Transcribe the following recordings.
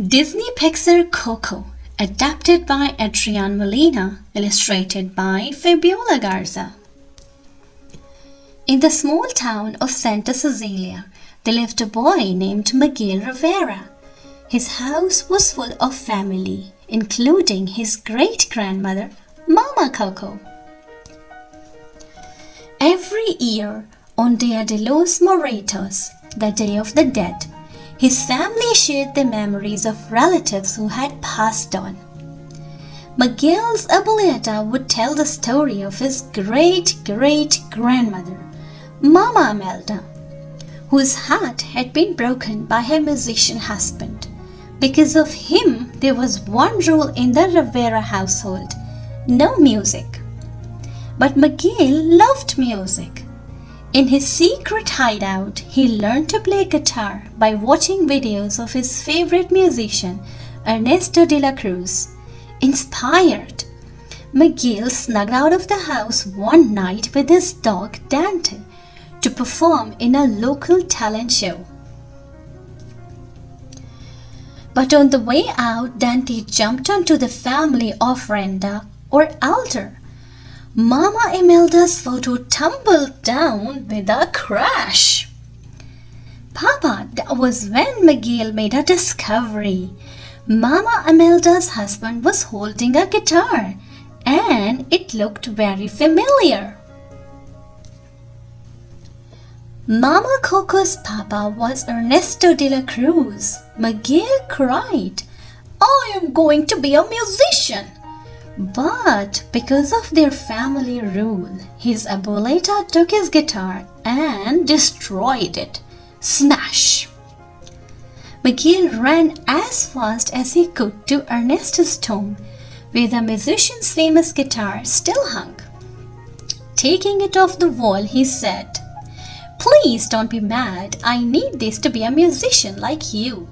Disney Pixar Coco, adapted by Adrian Molina, illustrated by Fabiola Garza. In the small town of Santa Cecilia, there lived a boy named Miguel Rivera. His house was full of family, including his great-grandmother, Mama Coco. Every year, on Dia de los Muertos, the Day of the Dead, his family shared the memories of relatives who had passed on. Miguel's abuelita would tell the story of his great-great-grandmother, Mama Imelda, whose heart had been broken by her musician husband. Because of him, there was one rule in the Rivera household: no music. But Miguel loved music. In his secret hideout, he learned to play guitar by watching videos of his favorite musician, Ernesto de la Cruz. Inspired, Miguel snuck out of the house one night with his dog Dante to perform in a local talent show. But on the way out, Dante jumped onto the family ofrenda or altar. Mama Imelda's photo tumbled down with a crash. Papa, that was when Miguel made a discovery. Mama Imelda's husband was holding a guitar, and it looked very familiar. Mama Coco's papa was Ernesto de la Cruz. Miguel cried, "I am going to be a musician!" But because of their family rule, his abuelita took his guitar and destroyed it. Smash! Miguel ran as fast as he could to Ernesto's tomb, where the musician's famous guitar still hung. Taking it off the wall, he said, "Please don't be mad. I need this to be a musician like you."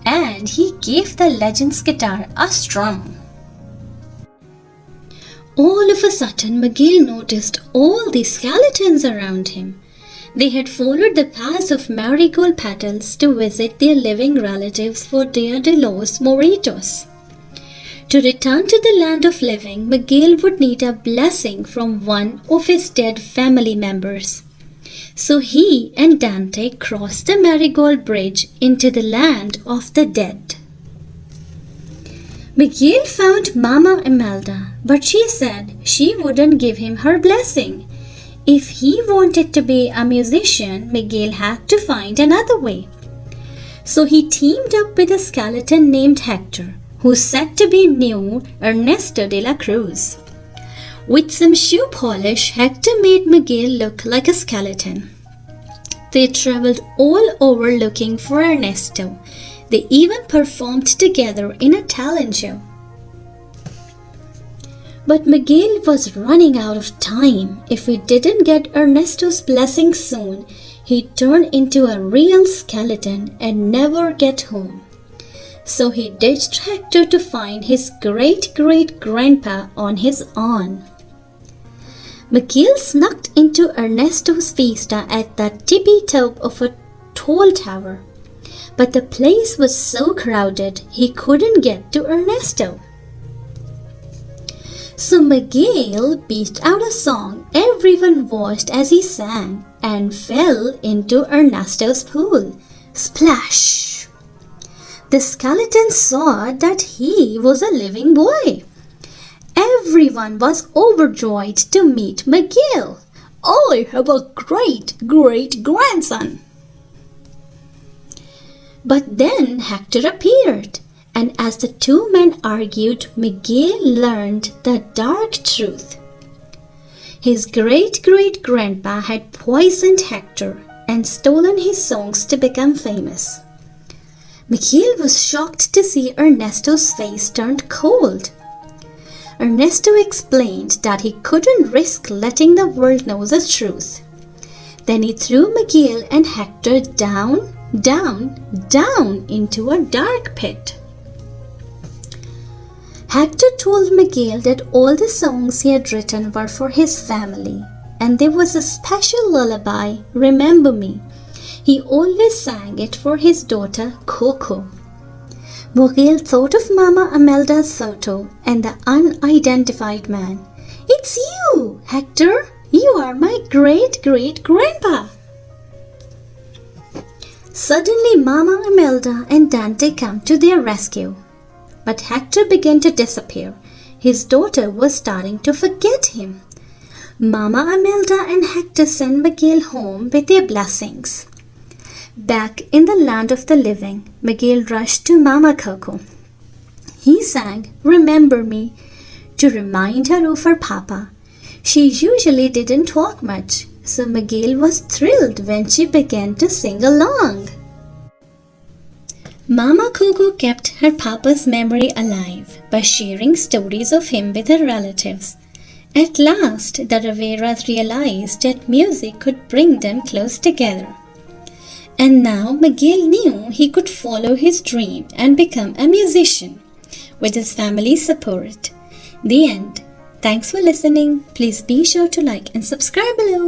And he gave the legend's guitar a strum. All of a sudden, Miguel noticed all the skeletons around him. They had followed the paths of marigold petals to visit their living relatives for Dia de los Muertos. To return to the land of living, Miguel would need a blessing from one of his dead family members. So he and Dante crossed the marigold bridge into the land of the dead. Miguel found Mama Imelda, but she said she wouldn't give him her blessing. If he wanted to be a musician, Miguel had to find another way. So he teamed up with a skeleton named Hector, who's said to be new Ernesto de la Cruz. With some shoe polish, Hector made Miguel look like a skeleton. They traveled all over looking for Ernesto. They even performed together in a talent show. But Miguel was running out of time. If he didn't get Ernesto's blessing soon, he'd turn into a real skeleton and never get home. So he ditched Hector to find his great-great-grandpa on his own. Miguel snuck into Ernesto's fiesta at the tippy top of a tall tower. But the place was so crowded he couldn't get to Ernesto. So Miguel beat out a song everyone watched as he sang and fell into Ernesto's pool. Splash! The skeleton saw that he was a living boy. Everyone was overjoyed to meet Miguel. "I have a great-great-grandson!" But then Hector appeared, and as the two men argued, Miguel learned the dark truth. His great-great-grandpa had poisoned Hector and stolen his songs to become famous. Miguel was shocked to see Ernesto's face turned cold. Ernesto explained that he couldn't risk letting the world know the truth. Then he threw Miguel and Hector down into a dark pit. Hector told Miguel that all the songs he had written were for his family, and there was a special lullaby, "Remember Me." He always sang it for his daughter Coco. Miguel thought of Mama Imelda's photo and the unidentified man. "It's you, Hector! You are my great-great-grandpa!" Suddenly, Mama Imelda and Dante come to their rescue. But Hector began to disappear. His daughter was starting to forget him. Mama Imelda and Hector sent Miguel home with their blessings. Back in the land of the living, Miguel rushed to Mama Coco. He sang "Remember Me" to remind her of her papa. She usually didn't talk much, so Miguel was thrilled when she began to sing along. Mama Coco kept her papa's memory alive by sharing stories of him with her relatives. At last, the Riveras realized that music could bring them close together. And now Miguel knew he could follow his dream and become a musician with his family's support. The end. Thanks for listening. Please be sure to like and subscribe below.